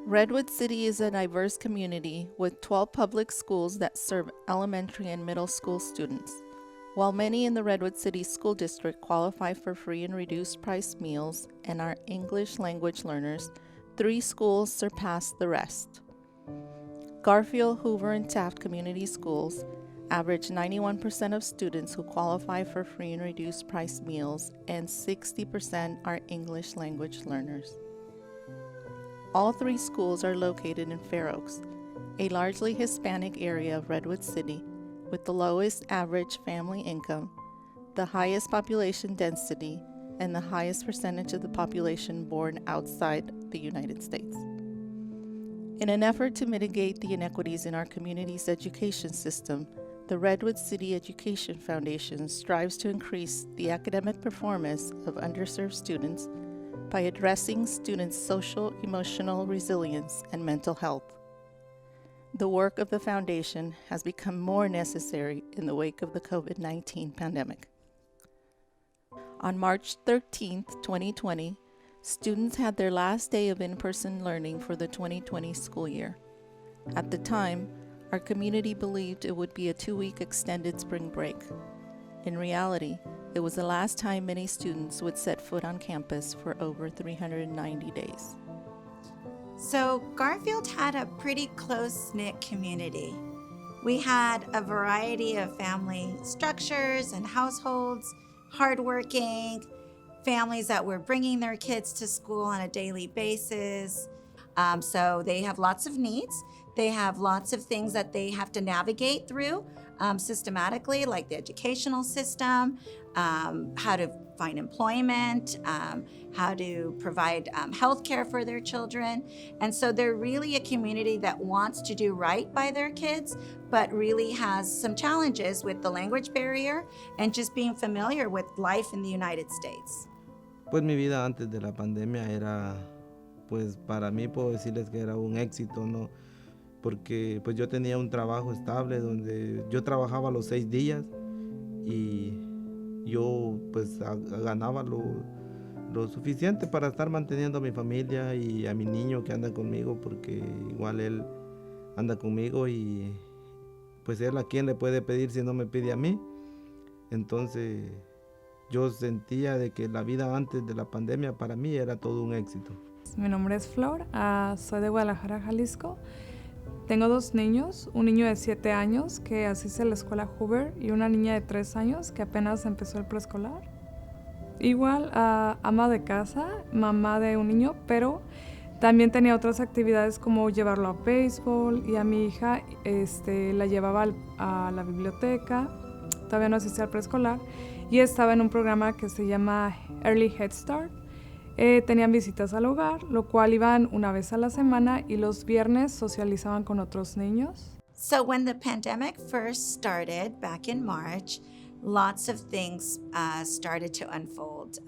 Redwood City is a diverse community with 12 public schools that serve elementary and middle school students. While many in the Redwood City School District qualify for free and reduced price meals and are English language learners, 3 schools surpass the rest. Garfield, Hoover, and Taft Community Schools average 91% of students who qualify for free and reduced price meals, and 60% are English language learners. All 3 schools are located in Fair Oaks, a largely Hispanic area of Redwood City, with the lowest average family income, the highest population density, and the highest percentage of the population born outside the United States. In an effort to mitigate the inequities in our community's education system, the Redwood City Education Foundation strives to increase the academic performance of underserved students by addressing students' social, emotional resilience and mental health. The work of the foundation has become more necessary in the wake of the COVID-19 pandemic. On March 13, 2020, students had their last day of in-person learning for the 2020 school year. At the time, our community believed it would be a 2-week extended spring break. In reality, it was the last time many students would set foot on campus for over 390 days. So Garfield had a pretty close-knit community. We had a variety of family structures and households, hardworking families that were bringing their kids to school on a daily basis. So they have lots of needs. They have lots of things that they have to navigate through systematically, like the educational system, how to find employment, how to provide health care for their children. And so they're really a community that wants to do right by their kids, but really has some challenges with the language barrier and just being familiar with life in the United States. Pues mi vida antes de la pandemia era, pues para mí puedo decirles que era un éxito, ¿no? Porque pues yo tenía un trabajo estable donde yo trabajaba los 6 días y yo pues ganaba lo suficiente para estar manteniendo a mi familia y a mi niño que anda conmigo, porque igual él anda conmigo y pues él a quién le puede pedir si no me pide a mí. Entonces yo sentía de que la vida antes de la pandemia para mí era todo un éxito. Mi nombre es Flor, soy de Guadalajara, Jalisco. Tengo 2 niños, un niño de 7 años que asiste a la escuela Hoover y una niña de 3 años que apenas empezó el preescolar. Igual ama de casa, mamá de un niño, pero también tenía otras actividades como llevarlo a béisbol, y a mi hija la llevaba a la biblioteca, todavía no asistía al preescolar, y estaba en un programa que se llama Early Head Start. Tenían visitas al hogar, lo cual iban una vez a la semana, y los viernes socializaban con otros niños. So when the pandemic first started back in March, lots of things started to unfold.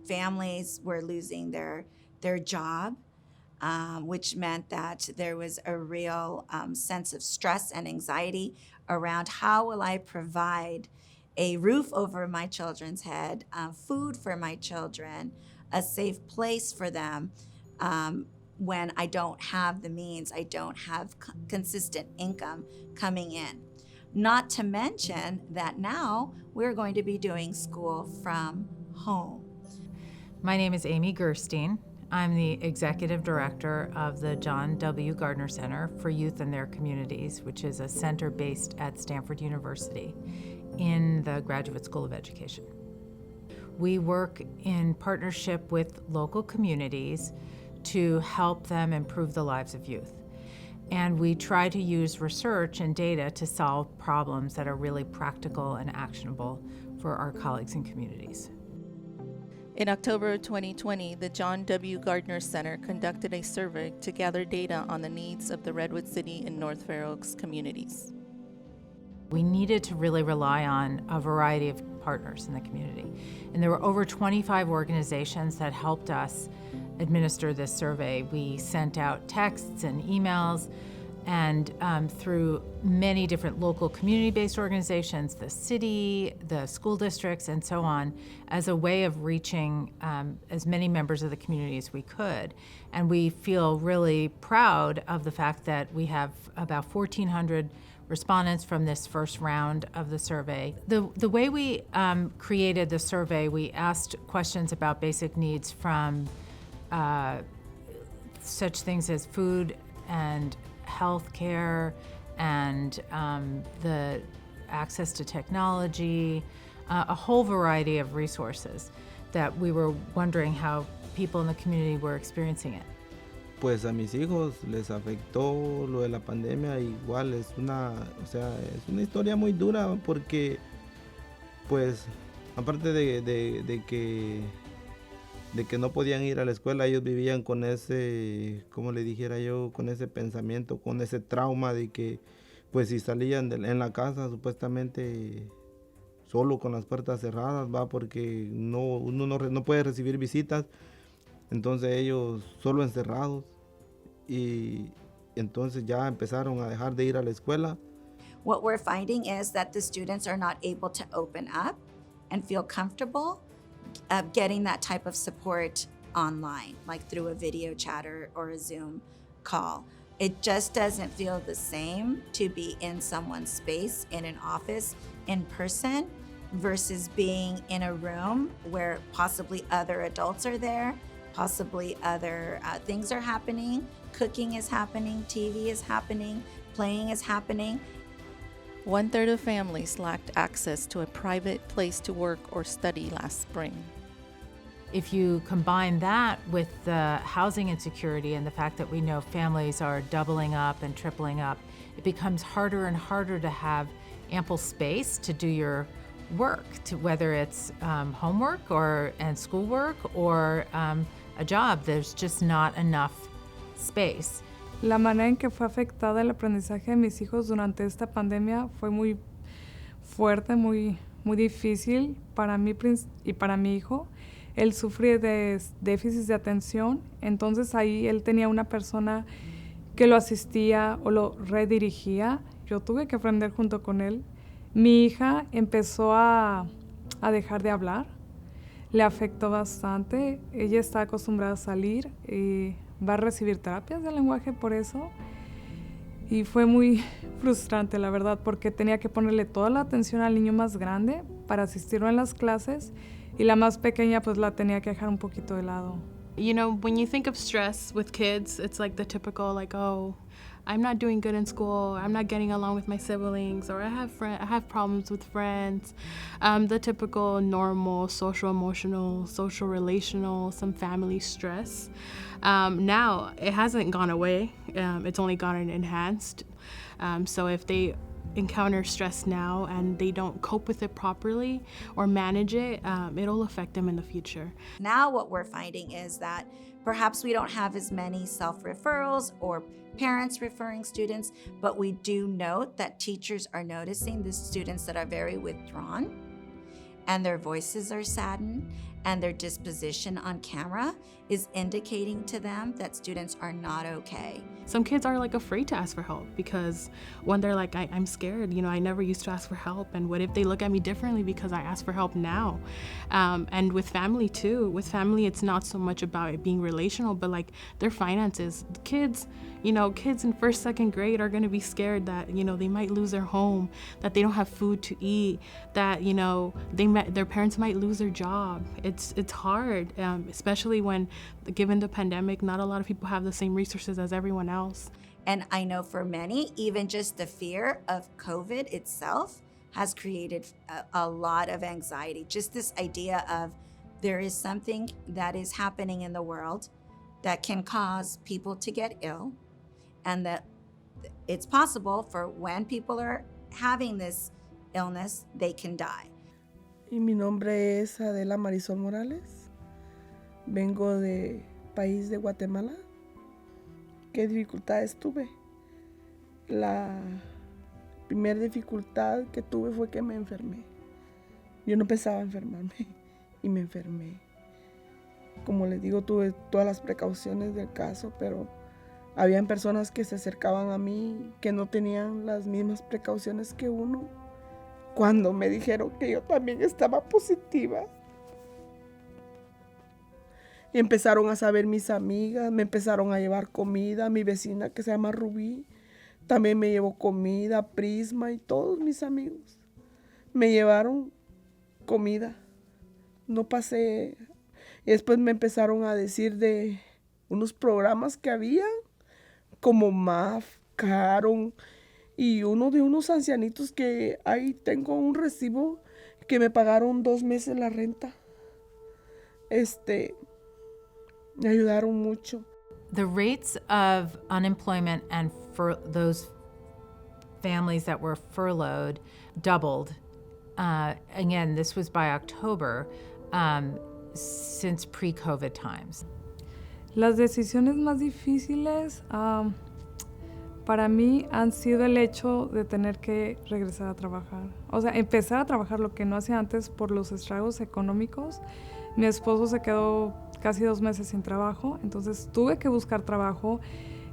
Families were losing their job, which meant that there was a real sense of stress and anxiety around how will I provide a roof over my children's head, food for my children, a safe place for them when I don't have the means, I don't have consistent income coming in. Not to mention that now we're going to be doing school from home. My name is Amy Gerstein. I'm the Executive Director of the John W. Gardner Center for Youth and Their Communities, which is a center based at Stanford University in the Graduate School of Education. We work in partnership with local communities to help them improve the lives of youth. And we try to use research and data to solve problems that are really practical and actionable for our colleagues and communities. In October of 2020, the John W. Gardner Center conducted a survey to gather data on the needs of the Redwood City and North Fair Oaks communities. We needed to really rely on a variety of partners in the community. And there were over 25 organizations that helped us administer this survey. We sent out texts and emails and through many different local community-based organizations, the city, the school districts, and so on, as a way of reaching as many members of the community as we could. And we feel really proud of the fact that we have about 1,400 respondents from this first round of the survey. The way we created the survey, we asked questions about basic needs from such things as food and health care and the access to technology, a whole variety of resources that we were wondering how people in the community were experiencing it. Pues a mis hijos les afectó lo de la pandemia, igual es una historia muy dura porque pues aparte de que no podían ir a la escuela, ellos vivían con ese, como le dijera yo, con ese pensamiento, con ese trauma de que pues si salían en la casa supuestamente solo con las puertas cerradas, va, porque uno no puede recibir visitas, entonces ellos solo encerrados y entonces ya empezaron a dejar de ir a la escuela. What we're finding is that the students are not able to open up and feel comfortable getting that type of support online, like through a video chat or a Zoom call. It just doesn't feel the same to be in someone's space, in an office, in person, versus being in a room where possibly other adults are there, possibly other things are happening, cooking is happening, TV is happening, playing is happening. 1/3 of families lacked access to a private place to work or study last spring. If you combine that with the housing insecurity and the fact that we know families are doubling up and tripling up, it becomes harder and harder to have ample space to do your work, whether it's homework and schoolwork or a job. There's just not enough space. La manera en que fue afectada el aprendizaje de mis hijos durante esta pandemia fue muy fuerte, muy difícil para mí y para mi hijo. Él sufre de déficit de atención, entonces ahí él tenía una persona que lo asistía o lo redirigía. Yo tuve que aprender junto con él. Mi hija empezó a dejar de hablar, le afectó bastante. Ella está acostumbrada a salir y va a recibir terapias de lenguaje por eso. Y fue muy frustrante, la verdad, porque tenía que ponerle toda la atención al niño más grande para asistirlo en las clases y la más pequeña pues la tenía que dejar un poquito de lado. You know, when you think of stress with kids, it's like the typical like, oh, I'm not doing good in school, I'm not getting along with my siblings, or I have problems with friends. The typical normal social emotional, social relational, some family stress. Now, it hasn't gone away, it's only gotten enhanced. So if they encounter stress now and they don't cope with it properly or manage it, it'll affect them in the future. Now what we're finding is that perhaps we don't have as many self-referrals or parents referring students, but we do note that teachers are noticing the students that are very withdrawn and their voices are saddened and their disposition on camera is indicating to them that students are not okay. Some kids are like afraid to ask for help because when they're like, I'm scared, you know, I never used to ask for help, and what if they look at me differently because I ask for help now? And with family too, it's not so much about it being relational, but like their finances. Kids in first, second grade are gonna be scared that, you know, they might lose their home, that they don't have food to eat, that, you know, their parents might lose their job. It's hard, especially when, given the pandemic, not a lot of people have the same resources as everyone else. And I know for many, even just the fear of COVID itself has created a lot of anxiety. Just this idea of there is something that is happening in the world that can cause people to get ill, and that it's possible for when people are having this illness, they can die. Y mi nombre es Adela Marisol Morales. Vengo de país de Guatemala. ¿Qué dificultades tuve? La primera dificultad que tuve fue que me enfermé. Yo no pensaba enfermarme y me enfermé. Como les digo, tuve todas las precauciones del caso, pero Habían personas que se acercaban a mí que no tenían las mismas precauciones que uno. Cuando me dijeron que yo también estaba positiva, y empezaron a saber mis amigas, me empezaron a llevar comida. Mi vecina que se llama Rubí también me llevó comida, Prisma y todos mis amigos me llevaron comida. No pasé. Y después me empezaron a decir de unos programas que había, como MAF, Caron, y uno de unos ancianitos que ahí tengo un recibo que me pagaron 2 meses la renta. Me ayudaron mucho. The rates of unemployment and for those families that were furloughed doubled. Again, this was by October, since pre-COVID times. Las decisiones más difíciles para mí han sido el hecho de tener que regresar a trabajar. O sea, empezar a trabajar lo que no hacía antes por los estragos económicos. Mi esposo se quedó casi 2 meses sin trabajo, entonces tuve que buscar trabajo.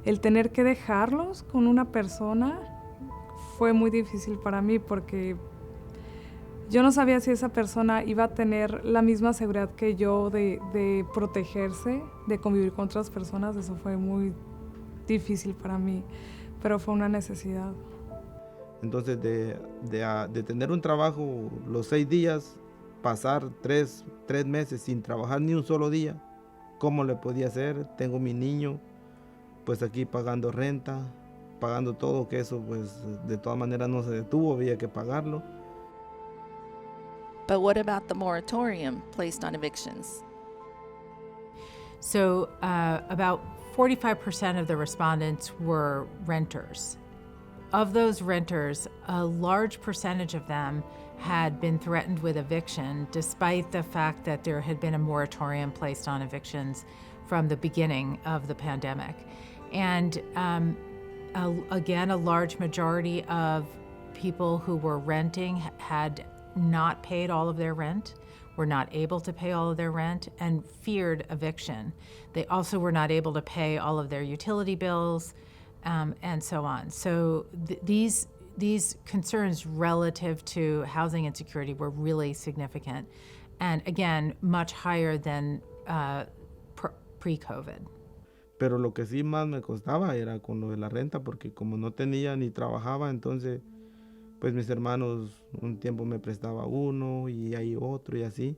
El tener que dejarlos con una persona fue muy difícil para mí porque yo no sabía si esa persona iba a tener la misma seguridad que yo de protegerse, de convivir con otras personas. Eso fue muy difícil para mí, pero fue una necesidad. Entonces de tener un trabajo los 6 días, pasar 3 meses sin trabajar ni un solo día, ¿cómo le podía hacer? Tengo mi niño, pues aquí pagando renta, pagando todo, que eso pues de todas maneras no se detuvo, había que pagarlo. But what about the moratorium placed on evictions? So about 45% of the respondents were renters. Of those renters, a large percentage of them had been threatened with eviction, despite the fact that there had been a moratorium placed on evictions from the beginning of the pandemic. And again, a large majority of people who were renting had not paid all of their rent, were not able to pay all of their rent, and feared eviction. They also were not able to pay all of their utility bills, and so on. So these concerns relative to housing insecurity were really significant, and again, much higher than pre-COVID. Pero lo que sí más me costaba era con lo de la renta, porque como no tenía ni trabajaba, entonces pues mis hermanos un tiempo me prestaba uno y ahí otro y así.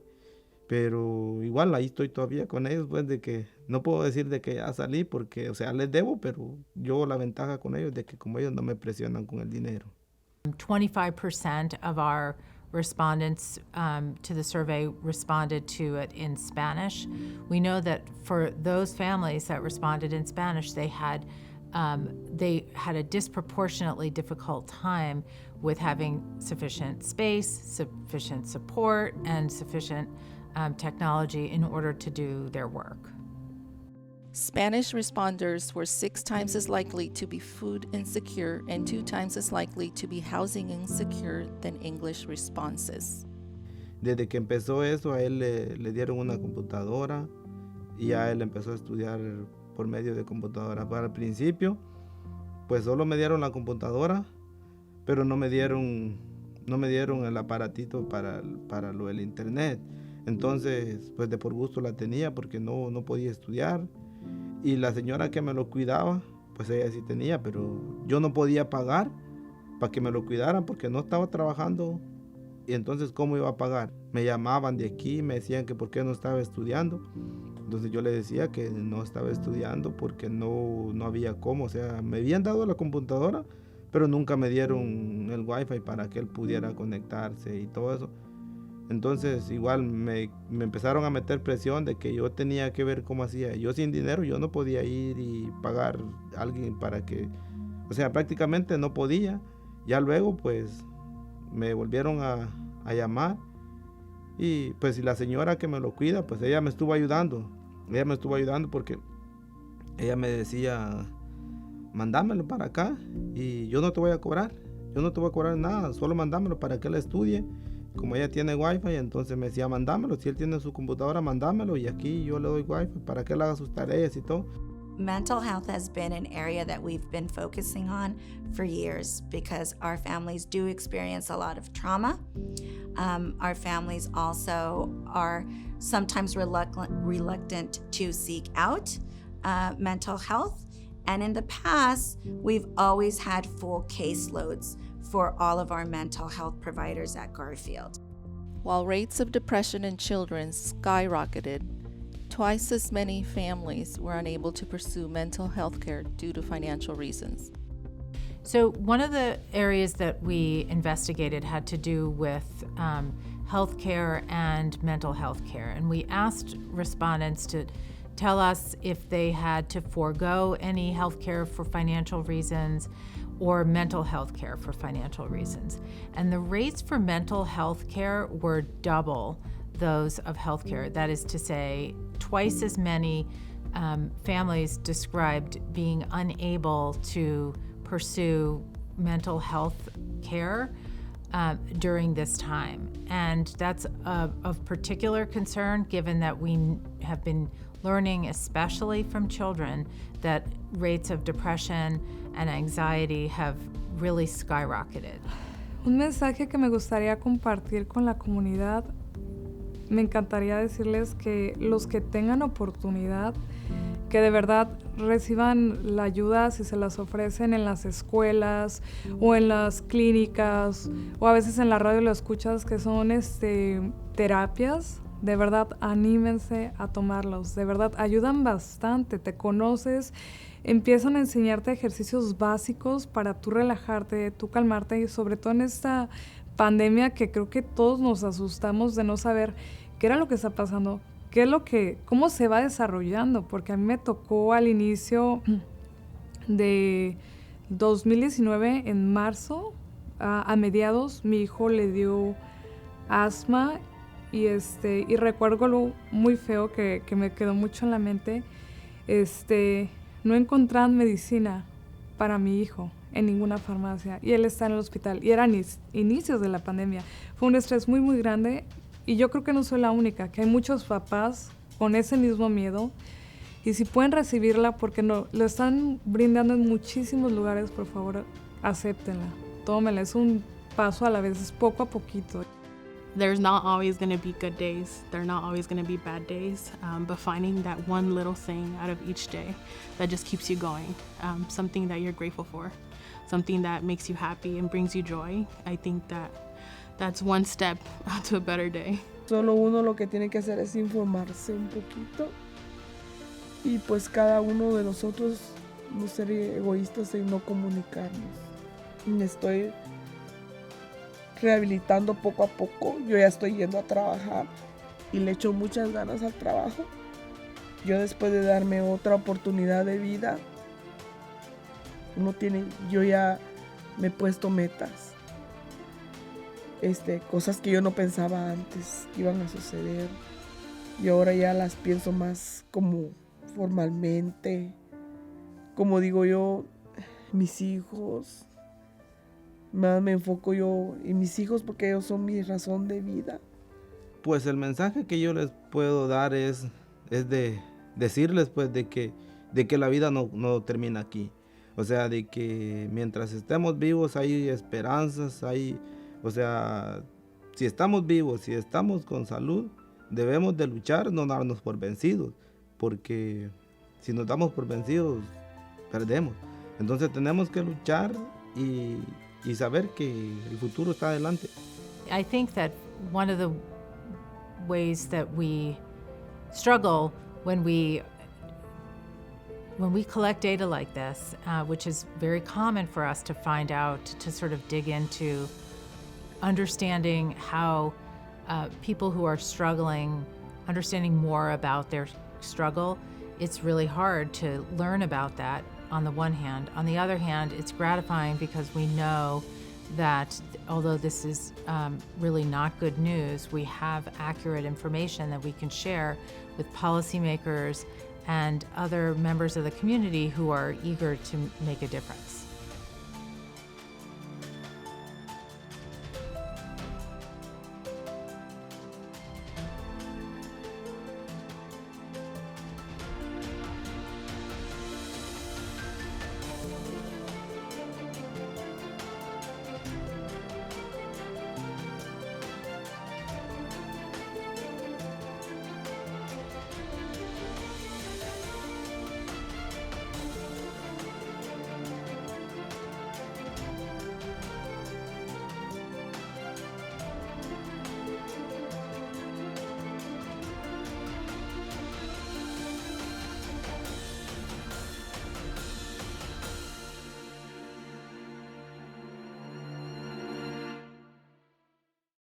Pero igual ahí estoy todavía con ellos, pues de que no puedo decir de que ya salí porque, o sea, les debo, pero yo la ventaja con ellos de que como ellos no me presionan con el dinero. 25% of our respondents to the survey responded to it in Spanish. We know that for those families that responded in Spanish, they had a disproportionately difficult time with having sufficient space, sufficient support, and sufficient technology in order to do their work. Spanish responders were 6 times as likely to be food insecure and 2 times as likely to be housing insecure than English responses. Desde que empezó eso, a él le dieron una computadora y a él empezó a estudiar por medio de computadora. Para el principio, pues solo me dieron la computadora, pero no me dieron el aparatito para lo del internet. Entonces, pues de por gusto la tenía porque no podía estudiar. Y la señora que me lo cuidaba, pues ella sí tenía, pero yo no podía pagar para que me lo cuidaran porque no estaba trabajando. Y entonces, ¿cómo iba a pagar? Me llamaban de aquí, me decían que por qué no estaba estudiando. Entonces yo le decía que no estaba estudiando porque no había cómo. O sea, me habían dado la computadora, pero nunca me dieron el wifi para que él pudiera conectarse y todo eso. Entonces igual me empezaron a meter presión de que yo tenía que ver cómo hacía. Yo sin dinero yo no podía ir y pagar a alguien para que... O sea, prácticamente no podía. Ya luego pues me volvieron a llamar. Y pues si la señora que me lo cuida, pues ella me estuvo ayudando. Ella me estuvo ayudando porque ella me decía, mandámelo para acá y yo no te voy a cobrar. Yo no te voy a cobrar nada, solo mandámelo para que él estudie. Como ella tiene wifi, entonces me decía, mandámelo. Si él tiene su computadora, mandámelo y aquí yo le doy wifi para que él haga sus tareas y todo. mental health has been an area that we've been focusing on for years because our families do experience a lot of trauma. Our families also are sometimes reluctant to seek out mental health. And in the past, we've always had full caseloads for all of our mental health providers at Garfield. While rates of depression in children skyrocketed, twice as many families were unable to pursue mental health care due to financial reasons. So one of the areas that we investigated had to do with healthcare and mental health care. And we asked respondents to tell us if they had to forego any health care for financial reasons or mental health care for financial reasons. And the rates for mental health care were double those of health care. That is to say, twice as many families described being unable to pursue mental health care during this time. And that's of particular concern given that we have been learning, especially from children, that rates of depression and anxiety have really skyrocketed. Un mensaje que me gustaría compartir con la comunidad, me encantaría decirles que los que tengan oportunidad, que de verdad reciban la ayuda si se las ofrecen en las escuelas o en las clínicas o a veces en la radio lo escuchas que son terapias. De verdad, anímense a tomarlos. De verdad, ayudan bastante. Te conoces, empiezan a enseñarte ejercicios básicos para tú relajarte, tú calmarte y sobre todo en esta pandemia que creo que todos nos asustamos de no saber qué era lo que está pasando, cómo se va desarrollando, porque a mí me tocó al inicio de 2019, en marzo, a mediados, mi hijo le dio asma y recuerdo algo muy feo que me quedó mucho en la mente. No encontraban medicina para mi hijo en ninguna farmacia y él está en el hospital y eran inicios de la pandemia. Fue un estrés muy, muy grande y yo creo que no soy la única, que hay muchos papás con ese mismo miedo y si pueden recibirla porque no, lo están brindando en muchísimos lugares, por favor, acéptenla, tómenla, es un paso a la vez, es poco a poquito. There's not always going to be good days. There are not always going to be bad days. But finding that one little thing out of each day that just keeps you going, something that you're grateful for, something that makes you happy and brings you joy, I think that's one step to a better day. Solo uno lo que tiene que hacer es informarse un poquito y pues cada uno de nosotros no ser egoístas y no comunicarnos. Me estoy rehabilitando poco a poco. Yo ya estoy yendo a trabajar y le echo muchas ganas al trabajo. Yo después de darme otra oportunidad de vida, yo ya me he puesto metas. Cosas que yo no pensaba antes que iban a suceder. Y ahora ya las pienso más como formalmente. Como digo yo, mis hijos. Más me enfoco yo en mis hijos porque ellos son mi razón de vida. Pues el mensaje que yo les puedo dar es de decirles pues de que la vida no termina aquí. O sea, de que mientras estemos vivos hay esperanzas, o sea, si estamos vivos, si estamos con salud, debemos de luchar, no darnos por vencidos, porque si nos damos por vencidos, perdemos. Entonces tenemos que luchar y saber que el futuro está adelante. I think that one of the ways that we struggle when we collect data like this, which is very common for us to find out, to sort of dig into understanding how people who are struggling, understanding more about their struggle, it's really hard to learn about that on the one hand. On the other hand, it's gratifying because we know that although this is really not good news, we have accurate information that we can share with policymakers and other members of the community who are eager to make a difference.